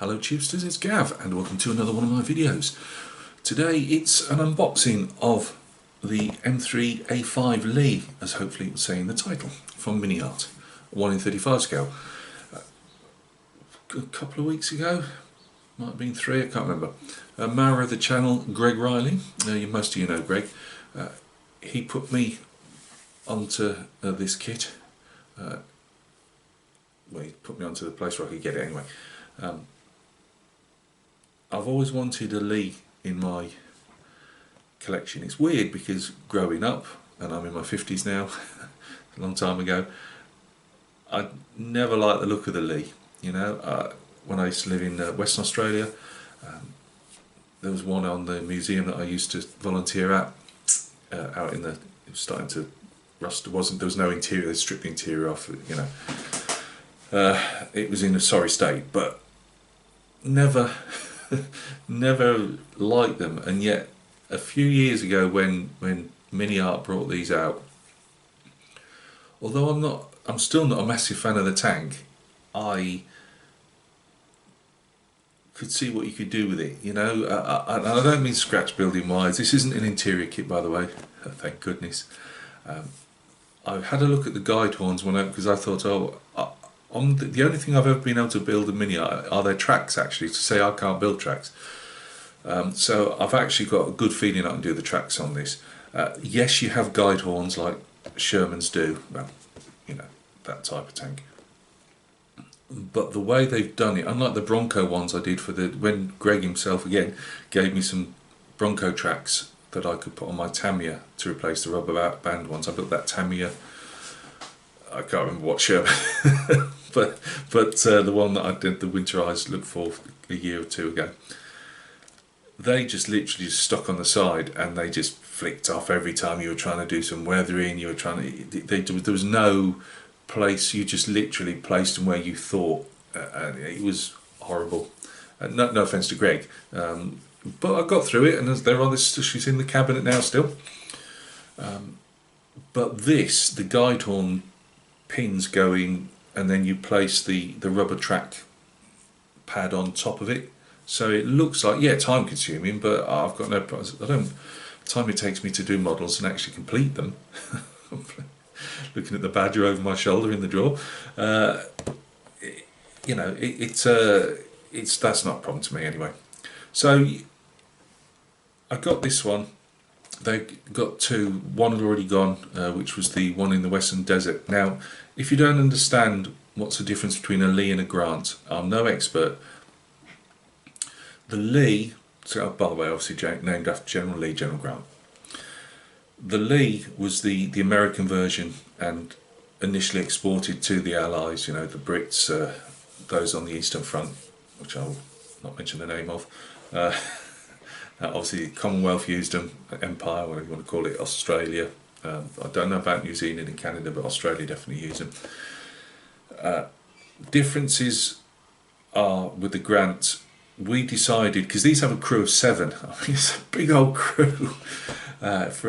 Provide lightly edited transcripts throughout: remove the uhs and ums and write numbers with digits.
Hello Tubesters, it's Gav and welcome to another one of my videos. Today it's an unboxing of the M3A5 Lee, as hopefully it will say in the title, from MiniArt, 1:35 scale. A couple of weeks ago, might have been 3, I can't remember. Mara of the channel, Greg Riley, most of you know Greg, he put me onto this kit. Well, he put me onto the place where I could get it anyway. I've always wanted a Lee in my collection. It's weird because growing up, and I'm in my 50s now, a long time ago, I never liked the look of the Lee. You know, when I used to live in Western Australia, there was one on the museum that I used to volunteer at, out in the, it was starting to rust. There was no interior, they stripped the interior off, you know. It was in a sorry state, but never liked them. And yet a few years ago when MiniArt brought these out, although I'm still not a massive fan of the tank, I could see what you could do with it, you know. And I don't mean scratch building wise. This isn't an interior kit, by the way, thank goodness. I had a look at the guide horns because I thought, the only thing I've ever been able to build in MiniArt are their tracks, actually, to say I can't build tracks. So I've actually got a good feeling I can do the tracks on this. Yes, you have guide horns like Shermans do, well, you know, that type of tank. But the way they've done it, unlike the Bronco ones I did when Greg himself again gave me some Bronco tracks that I could put on my Tamiya to replace the rubber band ones. I built that Tamiya, I can't remember what Sherman, but the one that I did the winterized look for a year or two ago. They just literally just stuck on the side and they just flicked off every time you were trying to do some weathering. You were trying to, there was no place, you just literally placed them where you thought, and it was horrible. No offense to Greg, but I got through it, and they're on this. She's in the cabinet now still. But this, the guide horn pins go in, and then you place the rubber track pad on top of it. So it looks like, yeah, time consuming, but I've got no problems. The time it takes me to do models and actually complete them. Looking at the badger over my shoulder in the drawer, you know, that's not a problem to me anyway. So I got this one. They got two. One had already gone, which was the one in the Western Desert. Now, if you don't understand what's the difference between a Lee and a Grant, I'm no expert. The Lee, so by the way, obviously named after General Lee, General Grant. The Lee was the American version and initially exported to the Allies, you know, the Brits, those on the Eastern Front, which I'll not mention the name of. Obviously, Commonwealth used them, Empire, whatever you want to call it, Australia. I don't know about New Zealand and Canada, but Australia definitely use them. Differences are with the Grant. We decided, because these have a crew of 7, I mean, it's a big old crew it's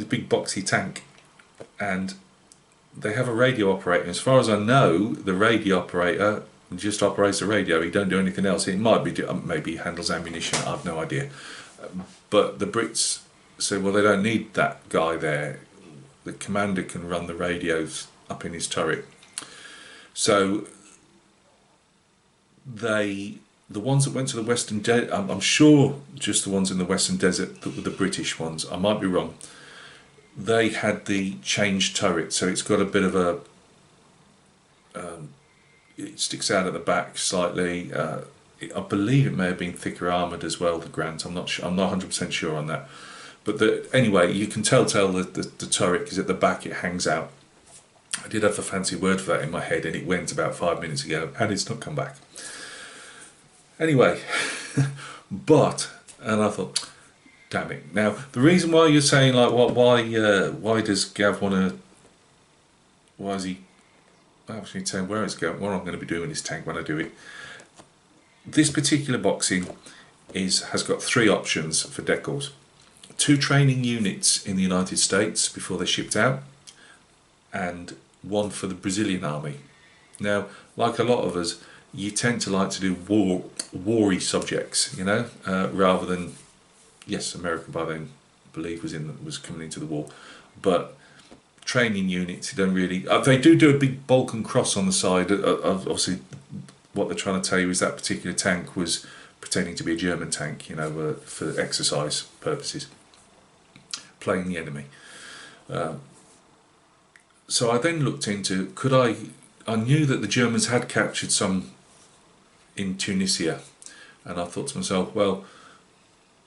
a big boxy tank, and they have a radio operator. As far as I know, the radio operator just operates the radio. He don't do anything else. It might be maybe he handles ammunition. I have no idea. But the Brits said, well, they don't need that guy there. The commander can run the radios up in his turret. So the ones that went to the Western Desert, I'm sure just the ones in the Western Desert that were the British ones, I might be wrong, they had the changed turret, so it's got a bit of a, it sticks out at the back slightly. I believe it may have been thicker armoured as well, the Grant. I'm not 100% sure on that. But anyway, you can tell the turret, because at the back it hangs out. I did have the fancy word for that in my head, and it went about 5 minutes ago, and it's not come back. Anyway, and I thought, damn it. Now, the reason why you're saying, like, why does Gav want to, why is he, I was going to say where it's going, what I'm going to be doing with this tank when I do it. This particular boxing has got 3 options for decals. 2 training units in the United States before they're shipped out, and 1 for the Brazilian army. Now, like a lot of us, you tend to like to do war-y subjects, you know, rather than, yes, America by then, I believe, was coming into the war, but training units, you don't really. They do a big Balkan cross on the side. Obviously, what they're trying to tell you is that particular tank was pretending to be a German tank, you know, for exercise purposes, playing the enemy. So I then looked into, I knew that the Germans had captured some in Tunisia, and I thought to myself, well,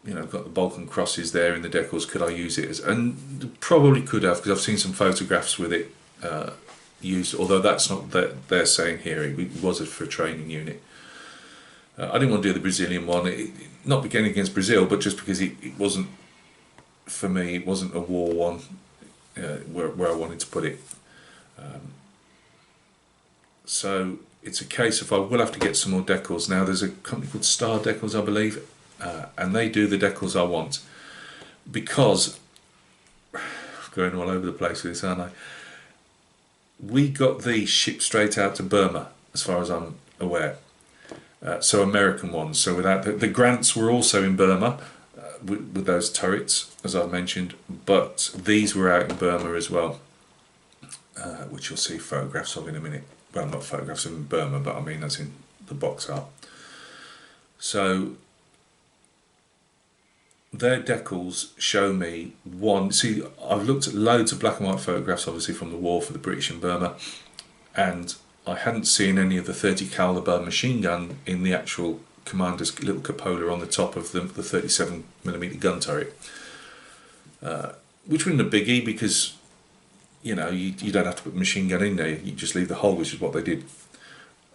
you know, I've got the Balkan crosses there in the decals, could I use it as, and probably could have, because I've seen some photographs with it used, although that's not that they're saying here, it was for a training unit. I didn't want to do the Brazilian one, not beginning against Brazil, but just because it wasn't, for me, it wasn't a war one where I wanted to put it. So it's a case of I will have to get some more decals. Now there's a company called Star Decals, I believe, and they do the decals I want, because I'm going all over the place with this, aren't I? We got these shipped straight out to Burma, as far as I'm aware. So American ones. So without the grants were also in Burma with those turrets, as I've mentioned, but these were out in Burma as well, which you'll see photographs of in a minute. Well, not photographs of in Burma, but I mean as in the box art. So their decals show me one. See, I've looked at loads of black and white photographs, obviously from the war for the British in Burma, and I hadn't seen any of the 30 caliber machine gun in the actual commander's little cupola on the top of the 37mm gun turret, which wasn't a biggie because, you know, you don't have to put the machine gun in there, you just leave the hole, which is what they did.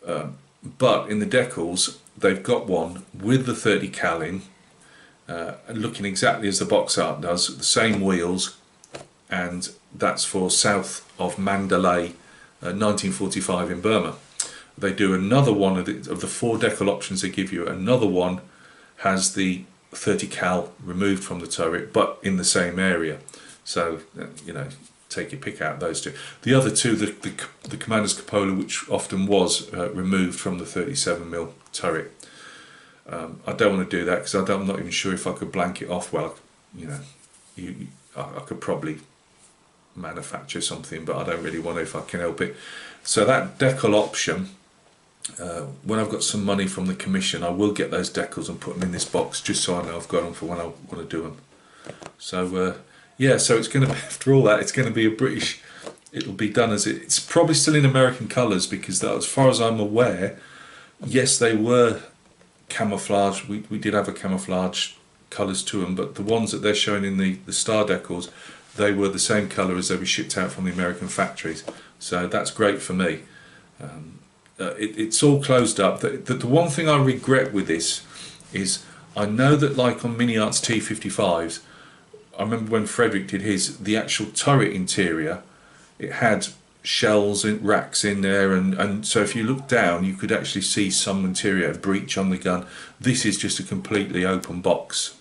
But in the decals, they've got one with the 30 cal in, looking exactly as the box art does, the same wheels, and that's for south of Mandalay, 1945 in Burma. They do another one of the 4 decal options they give you. Another one has the 30 cal removed from the turret, but in the same area. So, you know, take your pick out those two. The other two, the commander's cupola, which often was removed from the 37mm turret. I don't want to do that because I'm not even sure if I could blank it off well. You know, I could probably manufacture something, but I don't really want to if I can help it. So that decal option, when I've got some money from the commission, I will get those decals and put them in this box just so I know I've got them for when I want to do them. So yeah, so it's going to be, after all that, it's going to be a British, it'll be done as it's probably still in American colours, because that, as far as I'm aware, yes, they were camouflage. We did have a camouflage colours to them, but the ones that they're showing in the Star decals, they were the same colour as they were shipped out from the American factories. So that's great for me. It's all closed up. The one thing I regret with this is I know that, like on MiniArt's T55s, I remember when Frederick did his, the actual turret interior, it had shells and racks in there, and so if you look down you could actually see some interior, a breech on the gun. This is just a completely open box,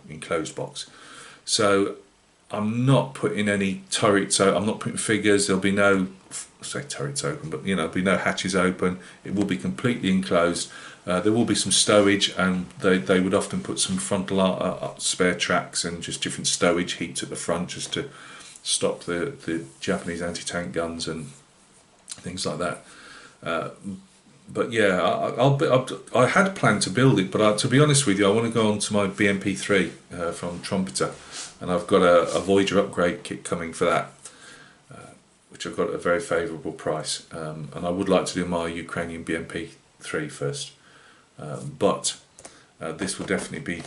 enclosed box. So I'm not putting any turrets out, I'm not putting figures, there'll be no, I say turrets open, but you know, there'll be no hatches open, it will be completely enclosed. There will be some stowage, and they would often put some frontal spare tracks and just different stowage heaps at the front just to stop the Japanese anti-tank guns and things like that. But yeah, I had planned to build it, but to be honest with you, I want to go on to my BMP3 from Trumpeter, and I've got a Voyager upgrade kit coming for that, which I've got at a very favourable price, and I would like to do my Ukrainian BMP3 first, but this will definitely be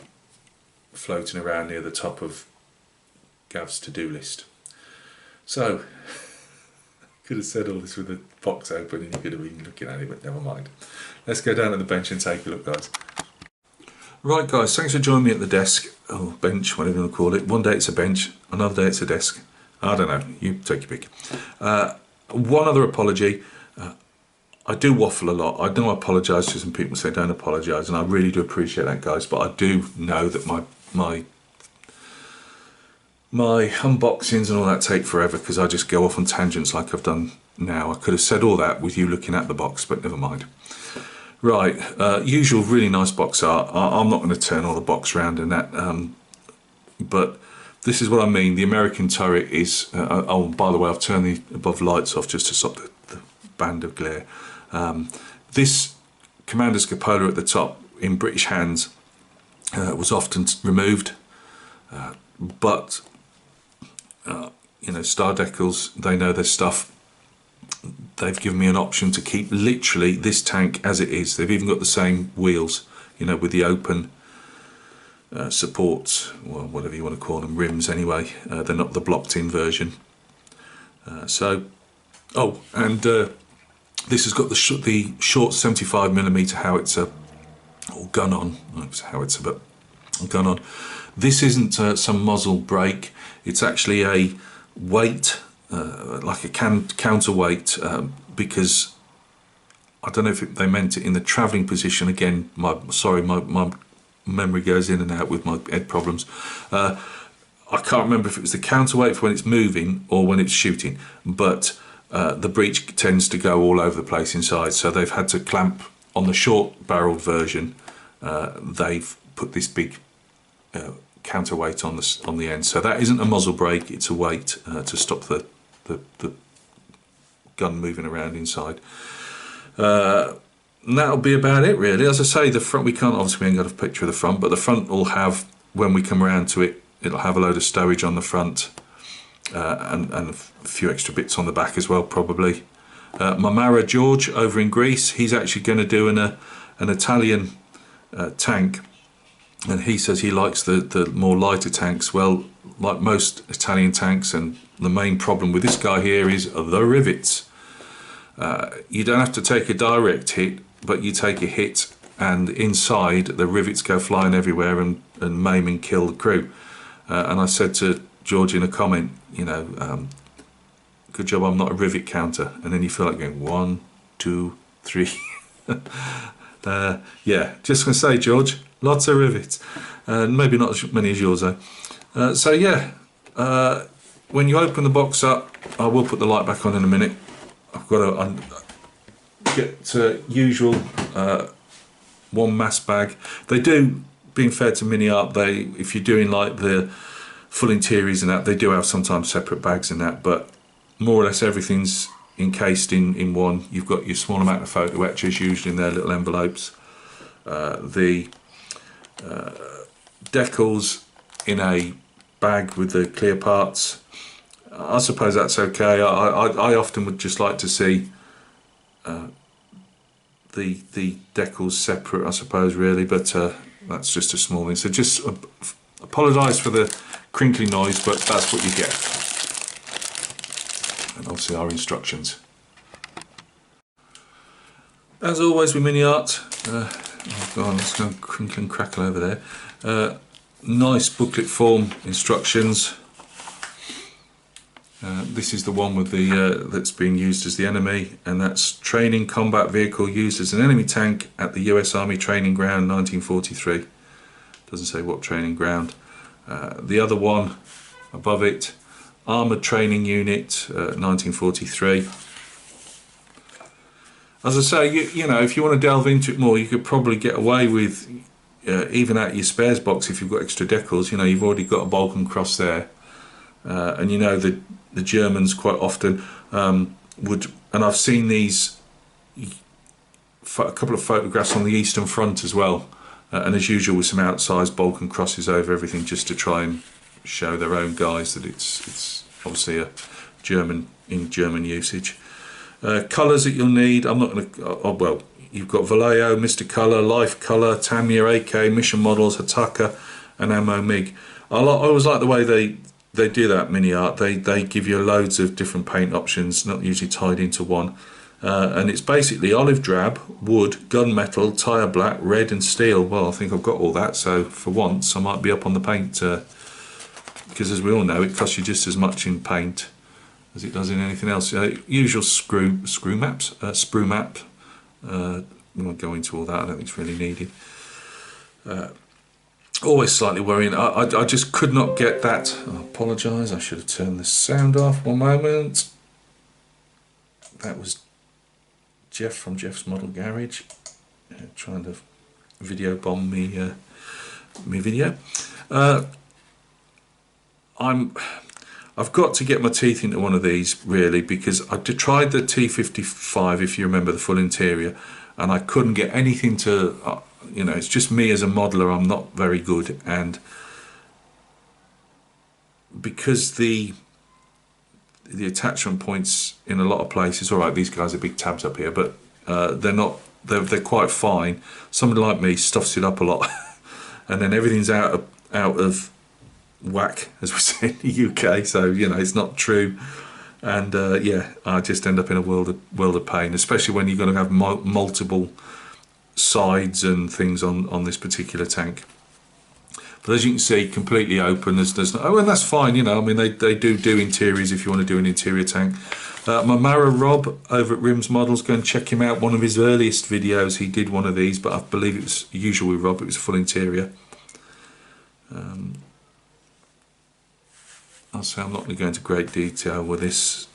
floating around near the top of Gav's to-do list. So, could have said all this with the box open and you could have been looking at it, but never mind. Let's go down to the bench and take a look, guys. Right, guys, thanks for joining me at the desk, or bench, whatever you want to call it. One day it's a bench, another day it's a desk. I don't know, you take your pick. One other apology. I do waffle a lot. I know I apologise to some people, say don't apologise, and I really do appreciate that, guys, but I do know that my unboxings and all that take forever because I just go off on tangents like I've done now. I could have said all that with you looking at the box, but never mind. Right, usual really nice box art. I'm not going to turn all the box around in that, but this is what I mean. The American turret is, oh, by the way, I've turned the above lights off just to stop the band of glare. This Commander's cupola at the top in British hands was often removed, but you know, Star Decals, they know their stuff. They've given me an option to keep literally this tank as it is. They've even got the same wheels, you know, with the open supports, well, whatever you want to call them, rims anyway. They're not the blocked in version. Oh, and this has got the short 75mm howitzer, or gun on, not it's a howitzer, but gun on. This isn't some muzzle brake, it's actually a weight, like a counterweight, because I don't know if they meant it in the travelling position. Again, my memory goes in and out with my head problems. I can't remember if it was the counterweight for when it's moving or when it's shooting, but the breech tends to go all over the place inside, so they've had to clamp on the short barreled version. They've put this big counterweight on the end, so that isn't a muzzle brake, it's a weight to stop the gun moving around inside. And that'll be about it really. As I say, the front, we ain't got a picture of the front, but the front will have, when we come around to it, it'll have a load of stowage on the front, and a few extra bits on the back as well, probably. My Mara George over in Greece, he's actually going to do an Italian tank, and he says he likes the more lighter tanks. Well, like most Italian tanks, and the main problem with this guy here is the rivets. You don't have to take a direct hit, but you take a hit and inside the rivets go flying everywhere and maim and kill the crew. And I said to George in a comment, you know, good job I'm not a rivet counter. And then you feel like going 1, 2, 3. Yeah, just gonna say, George, lots of rivets, maybe not as many as yours though. So yeah, when you open the box up, I will put the light back on in a minute. I've got to get usual one mass bag. They do, being fair to MiniArt, if you're doing like the full interiors and that, they do have sometimes separate bags and that, but more or less everything's encased in one. You've got your small amount of photo etchers, usually in their little envelopes. The decals in a bag with the clear parts. I suppose that's okay. I often would just like to see the decals separate, I suppose, really, but that's just a small thing. So just apologise for the crinkly noise, but that's what you get. And obviously our instructions. As always with MiniArt, oh God, let's go crinkle and crackle over there. Nice booklet form instructions. This is the one with the that's being used as the enemy, and that's training combat vehicle used as an enemy tank at the US Army Training Ground 1943. Doesn't say what training ground. The other one above it, Armoured Training Unit 1943. As I say, you know, if you want to delve into it more, you could probably get away with even out your spares box if you've got extra decals. You know, you've already got a Balkan cross there, and you know the Germans quite often would, and I've seen these, a couple of photographs on the Eastern Front as well, and as usual with some outsized Balkan crosses over everything, just to try and show their own guys that it's obviously a German usage. Colours that you'll need, I'm not going to, well, you've got Vallejo, Mr. Colour, Life Colour, Tamiya, AK, Mission Models, Hataka and Ammo MiG. I always like the way they do that MiniArt. They give you loads of different paint options, not usually tied into one. And it's basically olive drab, wood, gunmetal, tyre black, red and steel. Well, I think I've got all that, so for once I might be up on the paint, because as we all know, it costs you just as much in paint as it does in anything else. Usual sprue map. We won't go into all that, I don't think it's really needed. Always slightly worrying, I just could not get that. I apologise, I should have turned the sound off. One moment. That was Jeff from Jeff's Model Garage. trying to video bomb me me video. I've got to get my teeth into one of these really, because I tried the T55, if you remember, the full interior, and I couldn't get anything to, you know, it's just me as a modeler, I'm not very good, and because the attachment points in a lot of places, all right, these guys are big tabs up here, but they're not, they're quite fine. Somebody like me stuffs it up a lot and then everything's out of whack, as we say in the UK, so you know it's not true, and yeah, I just end up in a world of pain, especially when you're going to have multiple sides and things on this particular tank. But as you can see, completely open. There's no, oh, and that's fine, you know. I mean, they do interiors if you want to do an interior tank. My Mara Rob over at Rims Models, go and check him out. One of his earliest videos, he did one of these, but I believe it was usual with Rob. It was a full interior. I'll say I'm not going to go into great detail with this,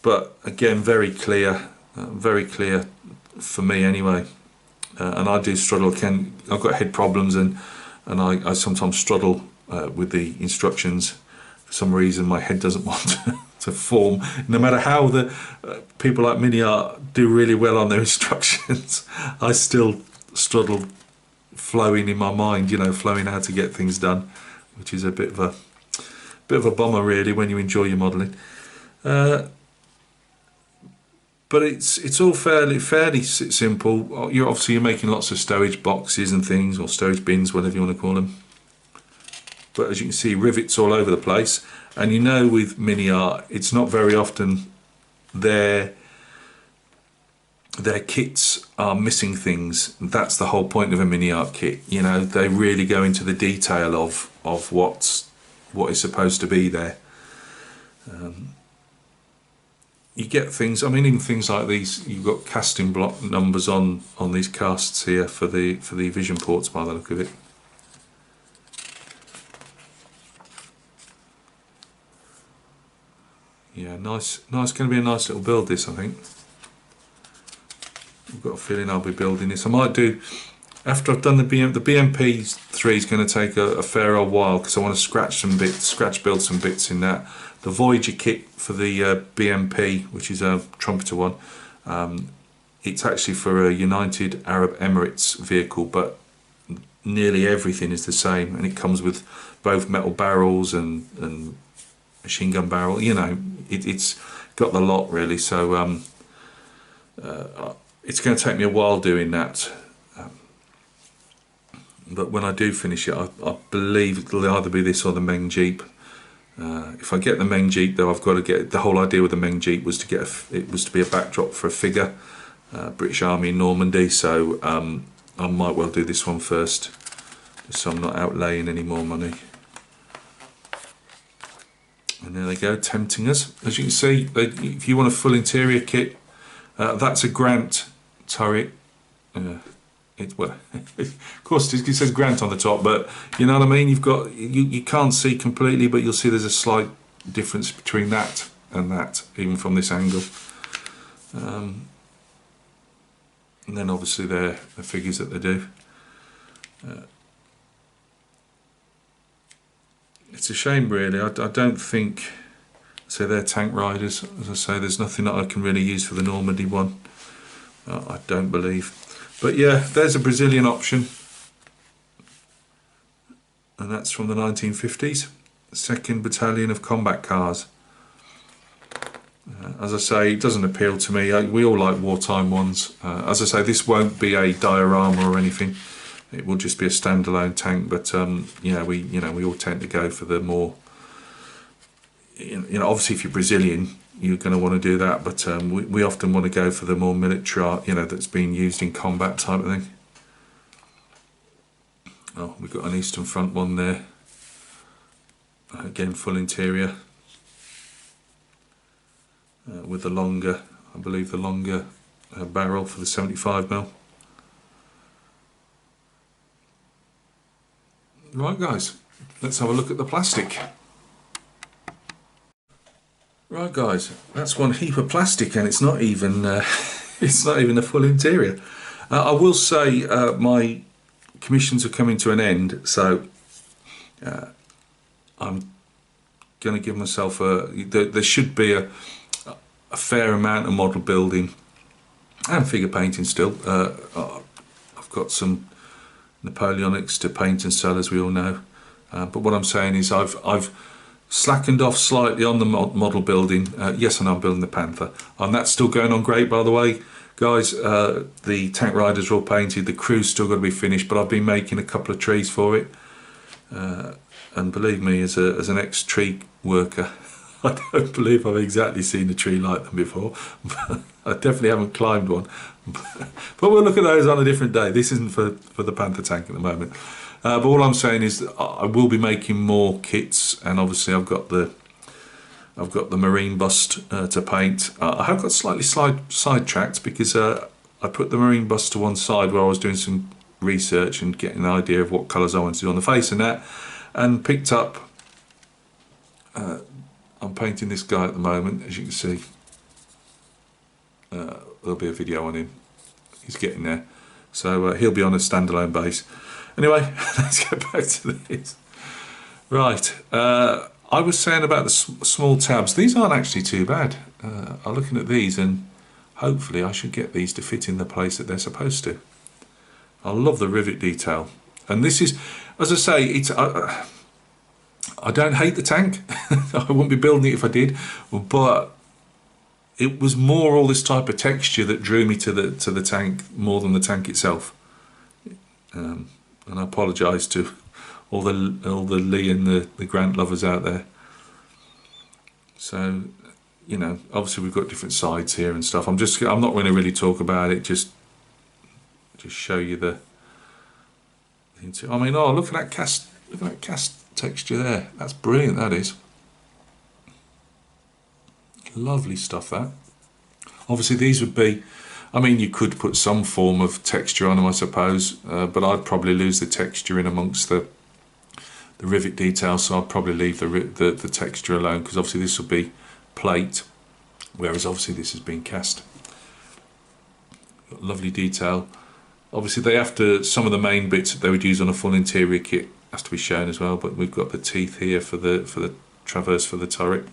but again, very clear for me anyway. And I do struggle. I've got head problems, and I sometimes struggle with the instructions. For some reason, my head doesn't want to form. No matter how the people like MiniArt do really well on their instructions, I still struggle flowing in my mind, you know, flowing how to get things done, which is a bit of a bummer really when you enjoy your modelling. But it's all fairly simple. You're making lots of stowage boxes and things, or stowage bins, whatever you want to call them. But as you can see, rivets all over the place, and you know with MiniArt, it's not very often their kits are missing things. That's the whole point of a MiniArt kit. You know, they really go into the detail of what is supposed to be there. You get things, I mean, even things like these, you've got casting block numbers on these casts here for the vision ports by the look of it. Yeah, nice, going to be a nice little build this, I think. I've got a feeling I'll be building this. I might do, after I've done the BMP3 is going to take a fair old while, because I want to scratch build some bits in that. The Voyager kit for the BMP, which is a trumpeter one, it's actually for a United Arab Emirates vehicle, but nearly everything is the same, and it comes with both metal barrels and machine gun barrel. You know, it's got the lot really. So it's going to take me a while doing that. But when I do finish it, I believe it'll either be this or the Meng Jeep. If I get the Meng Jeep, though, I've got to get, the whole idea with the Meng Jeep was to be a backdrop for a figure, British Army in Normandy. So I might well do this one first, so I'm not outlaying any more money. And there they go, tempting us. As you can see, if you want a full interior kit, that's a Grant turret. Well, of course it says Grant on the top, but you know what I mean. You've got you can't see completely, but you'll see there's a slight difference between that and that, even from this angle. And then obviously the figures that they do. It's a shame, really. I don't think. So they're tank riders. As I say, there's nothing that I can really use for the Normandy one. I don't believe. But yeah, there's a Brazilian option, and that's from the 1950s, 2nd Battalion of Combat Cars. As I say, it doesn't appeal to me. We all like wartime ones. As I say, this won't be a diorama or anything. It will just be a standalone tank. But yeah, we all tend to go for the more. Obviously, if you're Brazilian, you're going to want to do that, but we often want to go for the more military art, that's being used in combat type of thing. Oh, we've got an Eastern Front one there. Again, full interior. With the longer, I believe the longer barrel for the 75mm. Right guys, let's have a look at the plastic. Right guys, that's one heap of plastic and it's not even it's not even a full interior. I will say my commissions are coming to an end, so I'm going to give myself there should be a fair amount of model building and figure painting still. I've got some Napoleonics to paint and sell, as we all know, but what I'm saying is I've slackened off slightly on the model building. Yes, and I'm building the Panther, and that's still going on great, by the way, guys. The tank riders are all painted, the crew's still got to be finished, but I've been making a couple of trees for it, and believe me, as an ex-tree worker, I don't believe I've exactly seen a tree like them before. I definitely haven't climbed one, but we'll look at those on a different day. This isn't for the Panther tank at the moment. But all I'm saying is that I will be making more kits, and obviously I've got the marine bust to paint. I have got slightly sidetracked because I put the marine bust to one side where I was doing some research and getting an idea of what colours I wanted to do on the face and that, and picked up. I'm painting this guy at the moment, as you can see. There'll be a video on him. He's getting there, so he'll be on a standalone base. Anyway, let's get back to this. Right, I was saying about the small tabs. These aren't actually too bad. I'm looking at these, and hopefully I should get these to fit in the place that they're supposed to. I love the rivet detail, and this is, as I say, it's. I don't hate the tank. I wouldn't be building it if I did, but it was more all this type of texture that drew me to the tank more than the tank itself. And I apologise to all the Lee and the Grant lovers out there. So, you know, obviously we've got different sides here and stuff. I'm not going to really talk about it. Just show you the. I mean, oh, look at that cast. Look at that cast texture there. That's brilliant. That is lovely stuff. That. Obviously, these would be. I mean, you could put some form of texture on them, I suppose, but I'd probably lose the texture in amongst the rivet detail, so I'd probably leave the texture alone, because obviously this will be plate, whereas obviously this has been cast. Got lovely detail. Obviously, they have to. Some of the main bits that they would use on a full interior kit has to be shown as well. But we've got the teeth here for the traverse for the turret.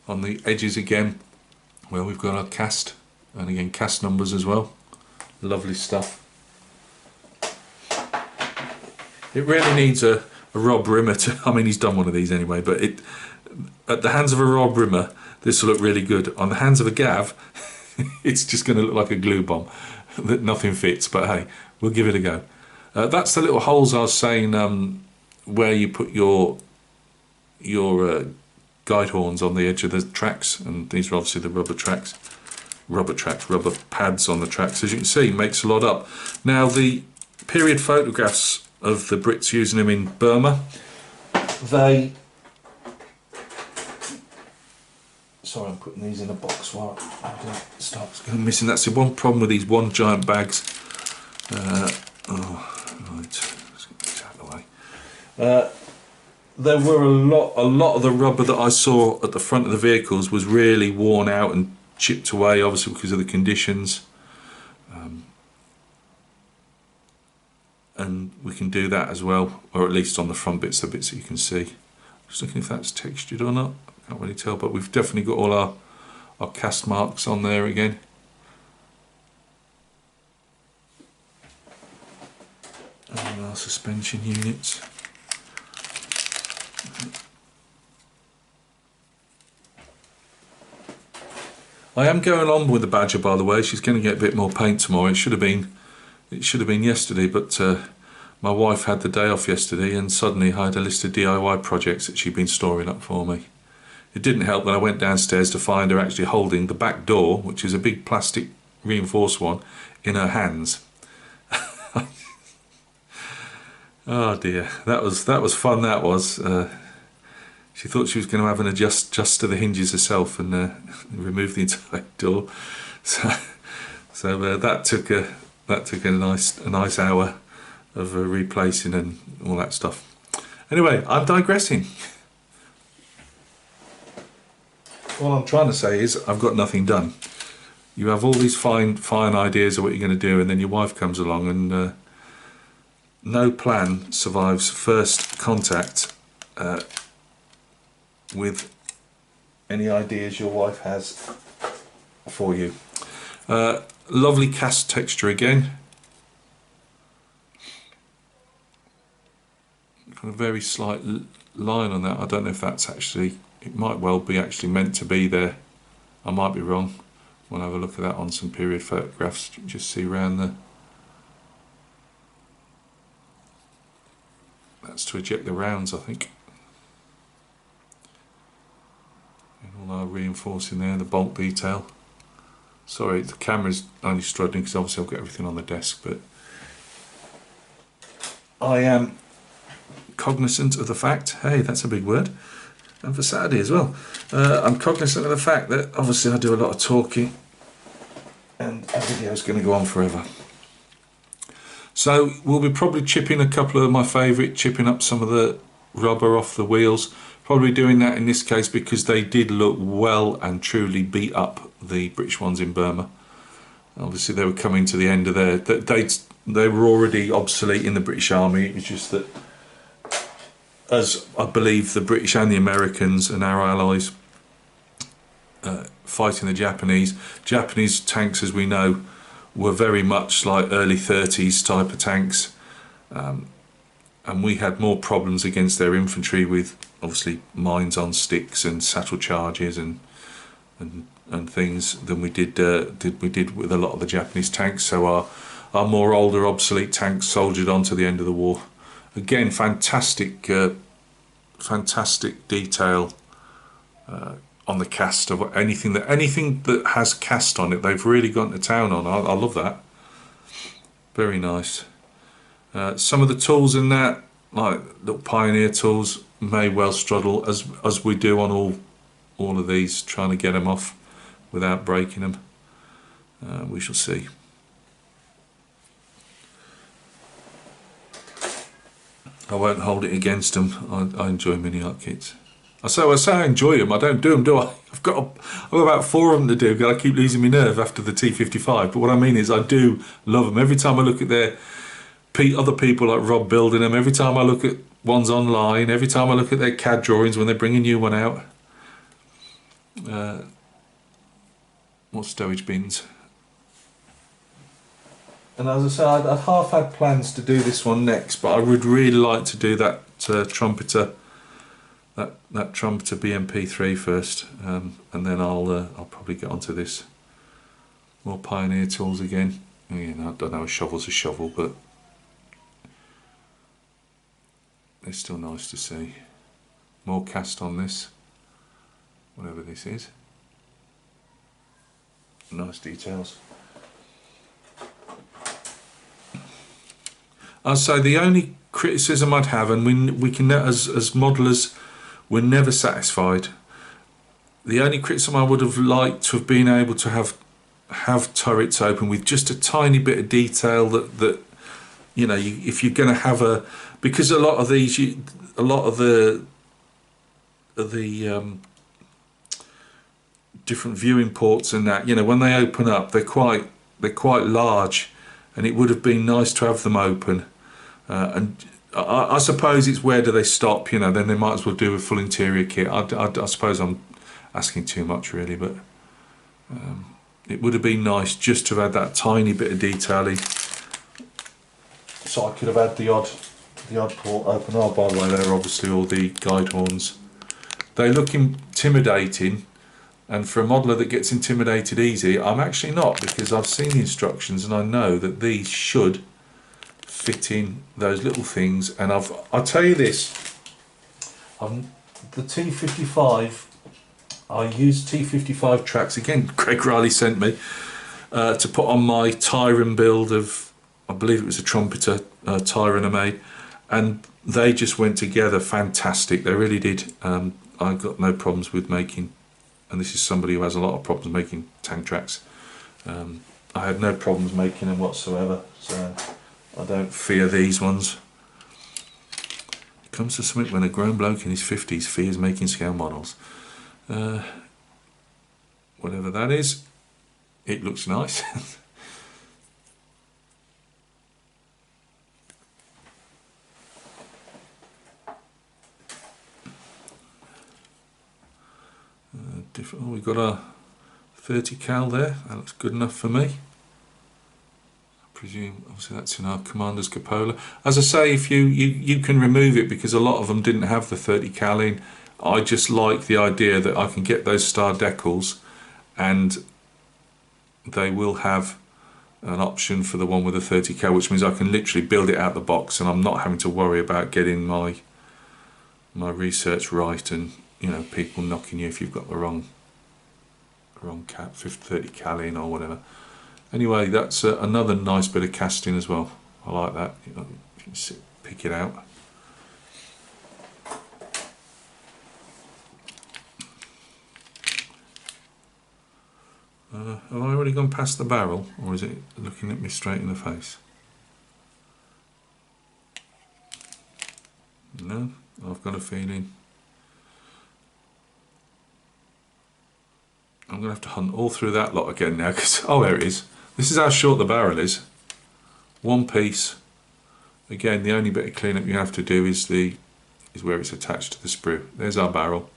On the edges again. Well, we've got our cast, and again cast numbers as well. Lovely stuff. It really needs a Rob Rimmer to, I mean, he's done one of these anyway, but at the hands of a Rob Rimmer, this will look really good. On the hands of a Gav, it's just going to look like a glue bomb that nothing fits, but hey, we'll give it a go. That's the little holes I was saying, where you put your guide horns on the edge of the tracks, and these are obviously the rubber pads on the tracks. As you can see, makes a lot up. Now, the period photographs of the Brits using them in Burma, sorry, I'm putting these in a box while I don't start going missing. That's the one problem with these one giant bags. Right, let's get this out of the way. There were a lot of the rubber that I saw at the front of the vehicles was really worn out and chipped away, obviously because of the conditions. And we can do that as well, or at least on the front bits, the bits that you can see. Just looking if that's textured or not. Can't really tell, but we've definitely got all our cast marks on there again. And our suspension units. I am going on with the Badger, by the way. She's going to get a bit more paint tomorrow. It should have been yesterday, but my wife had the day off yesterday, and suddenly I had a list of DIY projects that she'd been storing up for me. It didn't help that I went downstairs to find her actually holding the back door, which is a big plastic reinforced one, in her hands. Oh dear, that was fun. That was. She thought she was going to have an adjust to the hinges herself and remove the entire door. So that took a nice hour of replacing and all that stuff. Anyway, I'm digressing. What I'm trying to say is I've got nothing done. You have all these fine ideas of what you're going to do, and then your wife comes along, and no plan survives first contact with any ideas your wife has for you. Lovely cast texture again. A very slight line on that. I don't know if that's actually, it might well be actually meant to be there. I might be wrong. We'll have a look at that on some period photographs, just see around the... That's to eject the rounds, I think. And all our reinforcing there, the bolt detail. Sorry, the camera's only struggling because obviously I've got everything on the desk, but I am cognizant of the fact, hey, that's a big word, and for Saturday as well, I'm cognizant of the fact that obviously I do a lot of talking and the video is going to go on forever. So we'll be probably chipping a couple of my favourite, chipping up some of the rubber off the wheels, probably doing that in this case because they did look well and truly beat up, the British ones in Burma. Obviously they were coming to the end of their, they were already obsolete in the British Army. It was just that, as I believe the British and the Americans and our allies fighting the Japanese tanks, as we know, were very much like early 30s type of tanks, and we had more problems against their infantry with obviously mines on sticks and satchel charges and things than we did with a lot of the Japanese tanks. So our more older obsolete tanks soldiered on to the end of the war. Again, fantastic detail on the cast of anything that has cast on it. They've really gone to town on. I love that. Very nice. Some of the tools in that, like little Pioneer tools, may well struggle as we do on all of these, trying to get them off without breaking them. We shall see. I won't hold it against them. I enjoy MiniArt kits. I say I enjoy them. I don't do them, do I? I've got about 4 of them to do because I keep losing my nerve after the T55. But what I mean is I do love them. Every time I look at their other people like Rob building them, every time I look at ones online, every time I look at their CAD drawings when they bring a new one out. What stowage bins? And as I said, I'd half had plans to do this one next, but I would really like to do that trumpeter, that trumpeter BMP3 first, and then I'll probably get onto this. More Pioneer tools again. You know, I don't know, a shovel's a shovel, but they're still nice to see. More cast on this, whatever this is. Nice details. I'd say the only criticism I'd have, and we can, as modelers, we're never satisfied. The only criticism I would have liked to have been able to have turrets open with just a tiny bit of detail that you know, if you're going to have because a lot of these, a lot of the different viewing ports and that, you know, when they open up, they're quite large, and it would have been nice to have them open. And I suppose it's where do they stop, you know, then they might as well do a full interior kit. I suppose I'm asking too much really, but it would have been nice just to have had that tiny bit of detailing, so I could have had the odd port open. Oh, by the way, they're obviously all the guide horns. They look intimidating, and for a modeler that gets intimidated easy, I'm actually not, because I've seen the instructions and I know that these should fit in those little things. And I'll tell you this, the T55, I used T55 tracks, again Craig Riley sent me, to put on my Tyron build of, I believe it was a trumpeter Tyron I made, and they just went together fantastic. They really did. I got no problems with making, and this is somebody who has a lot of problems making tank tracks. I had no problems making them whatsoever, so I don't fear these ones. It comes to something when a grown bloke in his 50s fears making scale models. whatever that is. It looks nice. Oh, we've got a 30 cal there. That looks good enough for me. I presume obviously that's in our commander's cupola. As I say, if you can remove it because a lot of them didn't have the 30 cal in. I just like the idea that I can get those star decals, and they will have an option for the one with the 30 cal, which means I can literally build it out the box, and I'm not having to worry about getting my research right, and you know, people knocking you if you've got the wrong cap, 30 cal in or whatever. Anyway, that's another nice bit of casting as well. I like that. You know, you can pick it out. Have I already gone past the barrel, or is it looking at me straight in the face? No, I've got a feeling I'm going to have to hunt all through that lot again now, because, oh, there it is. This is how short the barrel is. One piece. Again, the only bit of cleanup you have to do is where it's attached to the sprue. There's our barrel.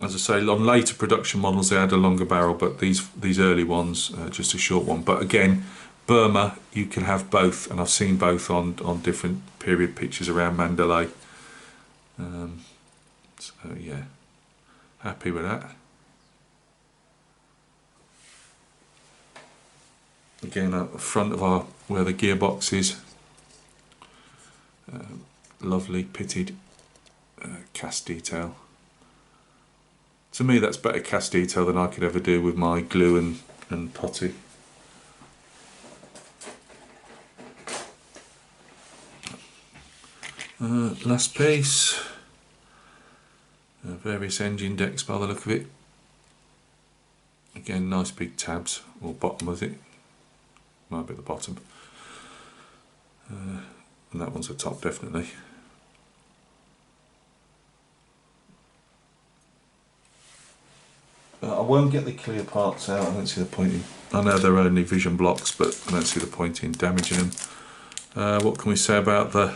As I say, on later production models they had a longer barrel, but these early ones, just a short one. But again, Burma, you can have both, and I've seen both on different period pictures around Mandalay. So yeah, happy with that. Again, at the front of where the gearbox is, lovely pitted cast detail. To me, that's better cast detail than I could ever do with my glue and putty. Last piece. Various engine decks by the look of it. Again, nice big tabs, or bottom was it? Might be the bottom. And that one's the top, definitely. I won't get the clear parts out. I don't see the point in. I know they're only vision blocks, but I don't see the point in damaging them. What can we say about the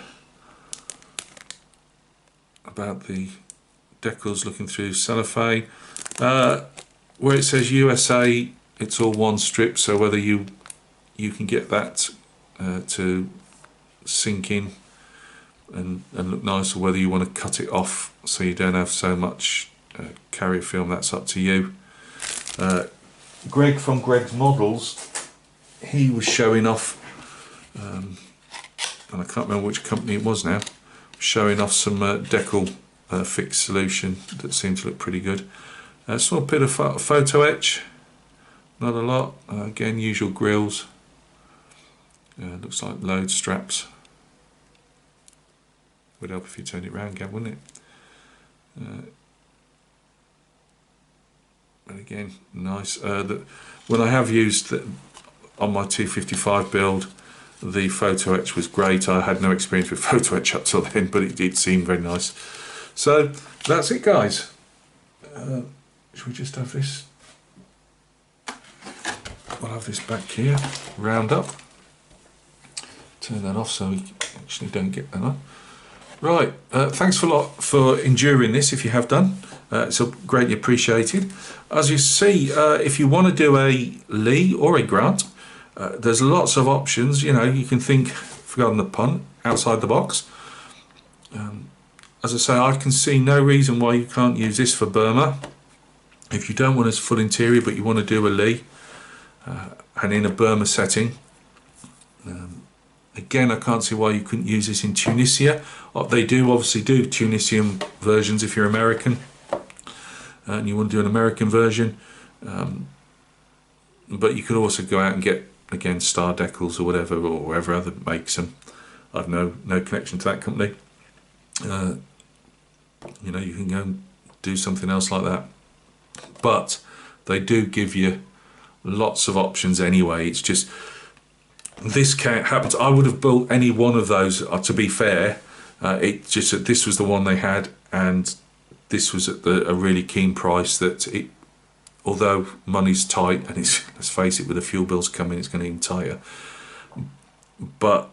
decals looking through cellophane? Where it says USA, it's all one strip, so whether you can get that to sink in and look nice, or whether you want to cut it off so you don't have so much carrier film, that's up to you. Greg from Greg's Models, he was showing off, and I can't remember which company it was now, showing off some decal fix solution that seemed to look pretty good. Small bit of photo etch, not a lot. Again, usual grills. Looks like load straps. Would help if you turned it round, Gav, wouldn't it? But again, nice. When I have used on my 255 build, the photo etch was great. I had no experience with photo etch up till then, but it did seem very nice. So that's it, guys. Should we just have this? We'll have this back here, round up. Turn that off so we actually don't get that on. Right, thanks a lot for enduring this, if you have done. It's greatly appreciated. As you see, if you want to do a Lee or a Grant, there's lots of options. You know, you can think, forgotten the pun, outside the box. As I say, I can see no reason why you can't use this for Burma. If you don't want a full interior but you want to do a Lee, and in a Burma setting, again, I can't see why you couldn't use this in Tunisia. They do obviously do Tunisian versions if you're American, and you want to do an American version. But you could also go out and get, again, Star Decals or whatever, or whoever other makes them. I've no connection to that company. You know, you can go and do something else like that. But they do give you lots of options anyway. It's just, this happens. I would have built any one of those, to be fair. It just that this was the one they had, and this was at a really keen price that although money's tight, and it's, let's face it, with the fuel bills coming, it's going to be even tighter. But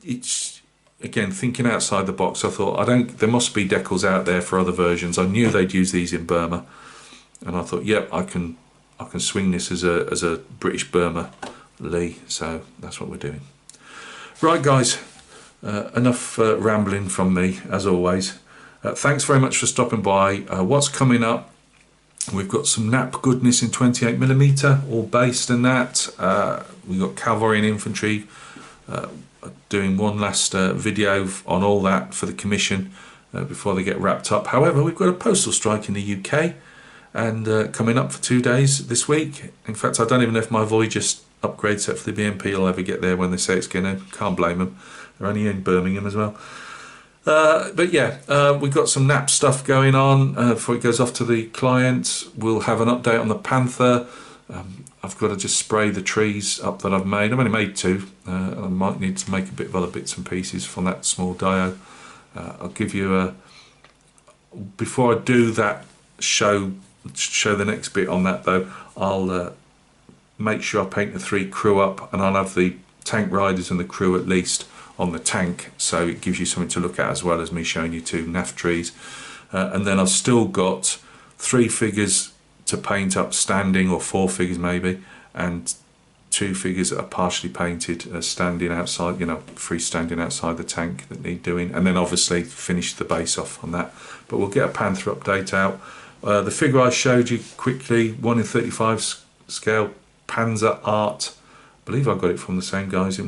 it's again thinking outside the box. I thought there must be decals out there for other versions. I knew they'd use these in Burma, and I thought, yep, I can swing this as a British Burma Lee. So that's what we're doing. Right, guys, enough rambling from me as always. Thanks very much for stopping by. What's coming up? We've got some nap goodness in 28mm, all based in that. We've got cavalry and infantry. Doing one last video on all that for the commission before they get wrapped up. However, we've got a postal strike in the UK, and coming up for 2 days this week. In fact, I don't even know if my Voyager upgrade set for the BNP will ever get there when they say it's going to. Can't blame them. They're only in Birmingham as well. But yeah, we've got some nap stuff going on before it goes off to the client. We'll have an update on the Panther. I've got to just spray the trees up that I've made. I've only made 2. I might need to make a bit of other bits and pieces from that small dio. I'll give you before I do that, show the next bit on that though. I'll make sure I paint the 3 crew up, and I'll have the tank riders and the crew at least on the tank, so it gives you something to look at as well as me showing you 2 NAF trees. And then I've still got 3 figures to paint up standing, or 4 figures maybe, and 2 figures that are partially painted standing outside, you know, freestanding outside the tank that need doing, and then obviously finish the base off on that. But we'll get a Panther update out. The figure I showed you quickly, 1 in 35 scale Panzer Art. I believe I got it from the same guys,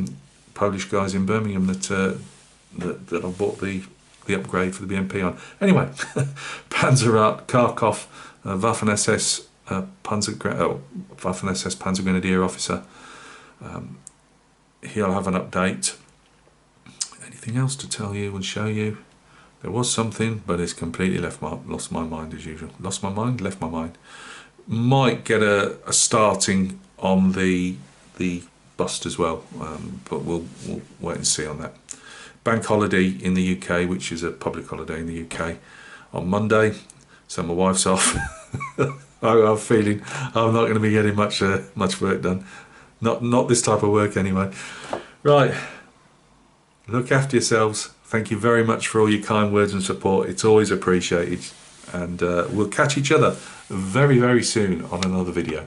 Polish guys in Birmingham that I bought the upgrade for the BNP on. Anyway, Panzer Art, Kharkov, Waffen SS Waffen SS Panzer Grenadier officer. He'll have an update. Anything else to tell you and show you? There was something, but it's completely lost my mind as usual. Lost my mind, left my mind. Might get a starting on the bust as well, but we'll wait and see on that. Bank holiday in the UK, which is a public holiday in the UK, on Monday, so my wife's off. I'm feeling I'm not going to be getting much work done. Not this type of work anyway. Right, look after yourselves. Thank you very much for all your kind words and support. It's always appreciated, and we'll catch each other very, very soon on another video.